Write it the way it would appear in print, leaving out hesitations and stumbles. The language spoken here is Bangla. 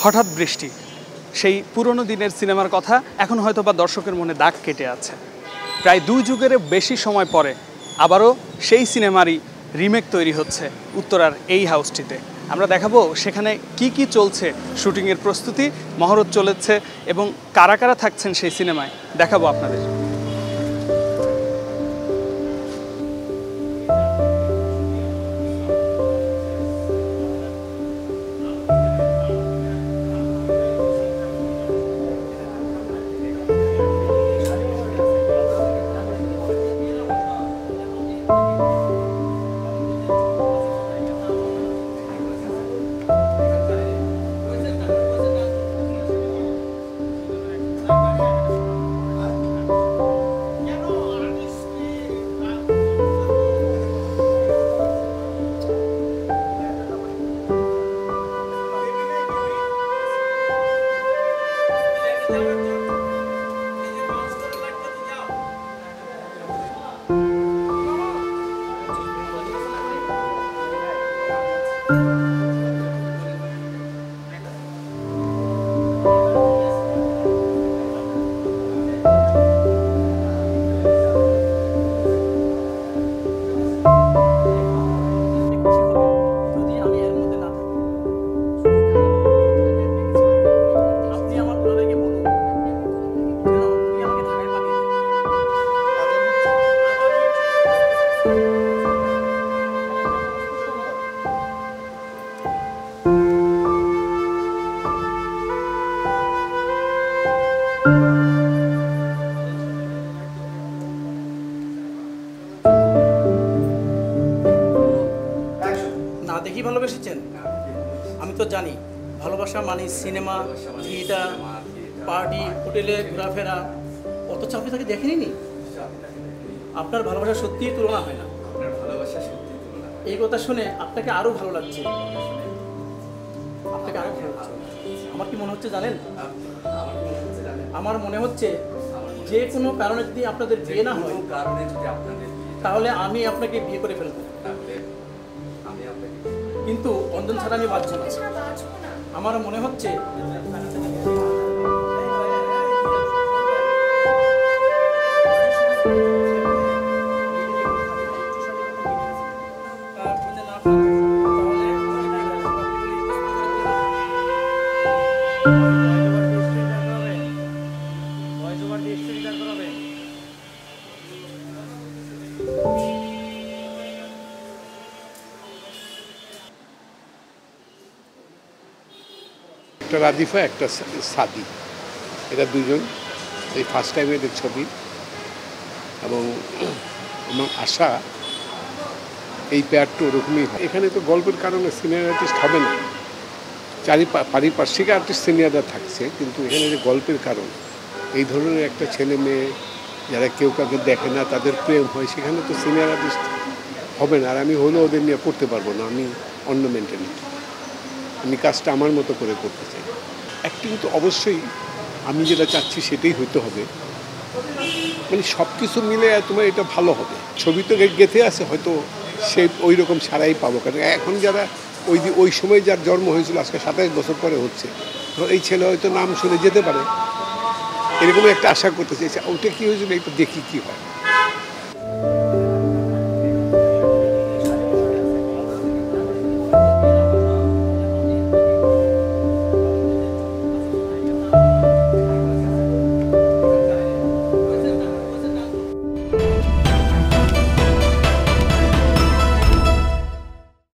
হঠাৎ বৃষ্টি, সেই পুরনো দিনের সিনেমার কথা এখন হয়তো বা দর্শকের মনে দাগ কেটে আছে। প্রায় 2 যুগের বেশি সময় পরে আবারও সেই সিনেমারই রিমেক তৈরি হচ্ছে উত্তরার এই হাউসটিতে। আমরা দেখাবো সেখানে কি চলছে, শুটিংয়ের প্রস্তুতি, মহরত চলেছে এবং কারা কারা থাকছেন সেই সিনেমায় দেখাবো আপনাদের। দেখি ভালোবেসেছেন? আমি তো জানি ভালোবাসা মানে সিনেমা, থিয়েটার, পার্টি, হোটেলে ঘোরাফেরা, অথচ আপনি তাকে দেখেনি। আপনার ভালোবাসা সত্যিই তুলনা হয় না। এই কথা শুনে আপনাকে আরো ভালো লাগছে। আপনাকে আরো ভালো লাগছে। আমার কি মনে হচ্ছে জানেন? আমার মনে হচ্ছে যে কোনো কারণে যদি আপনাদের বিয়ে না হয়, তাহলে আমি আপনাকে বিয়ে করে ফেলবো। কিন্তু অঞ্জন ছাড়া আমি বাঁচব না। আমার মনে হচ্ছে একটা রাদিফা, একটা সাদি, এরা দুজন এই ফার্স্ট টাইম এদের ছবি। এবং আমার আশা এই পেয়ারটা ওরকমই হয়। এখানে তো গল্পের কারণে সিনিয়র আর্টিস্ট হবে না, পারিপার্শ্বিক আর্টিস্ট সিনিয়ররা থাকছে, কিন্তু এখানে যে গল্পের কারণ এই ধরনের একটা ছেলে মেয়ে যারা কেউ কাউকে দেখে না, তাদের প্রেম হয়, সেখানে তো সিনিয়র আর্টিস্ট হবে না। আর আমি হলেও ওদের নিয়ে করতে পারবো না। আমি অন্য মেন্টালিটি, আমি কাজটা আমার মতো করে করতে চাই। অ্যাক্টিং তো অবশ্যই আমি যেটা চাচ্ছি সেটাই হইতে হবে, মানে সব কিছু মিলে তোমার এটা ভালো হবে। ছবি তো গেঁথে আছে, হয়তো সে ওই রকম সারাই পাবো। কারণ এখন যারা ওই সময় যার জন্ম হয়েছিল আজকে 27 বছর পরে হচ্ছে, তো এই ছেলে হয়তো নাম শুনে যেতে পারে, এরকম একটা আশা করতে চাইছে। ওটা কী হয়েছিল একটু দেখি কী হয়।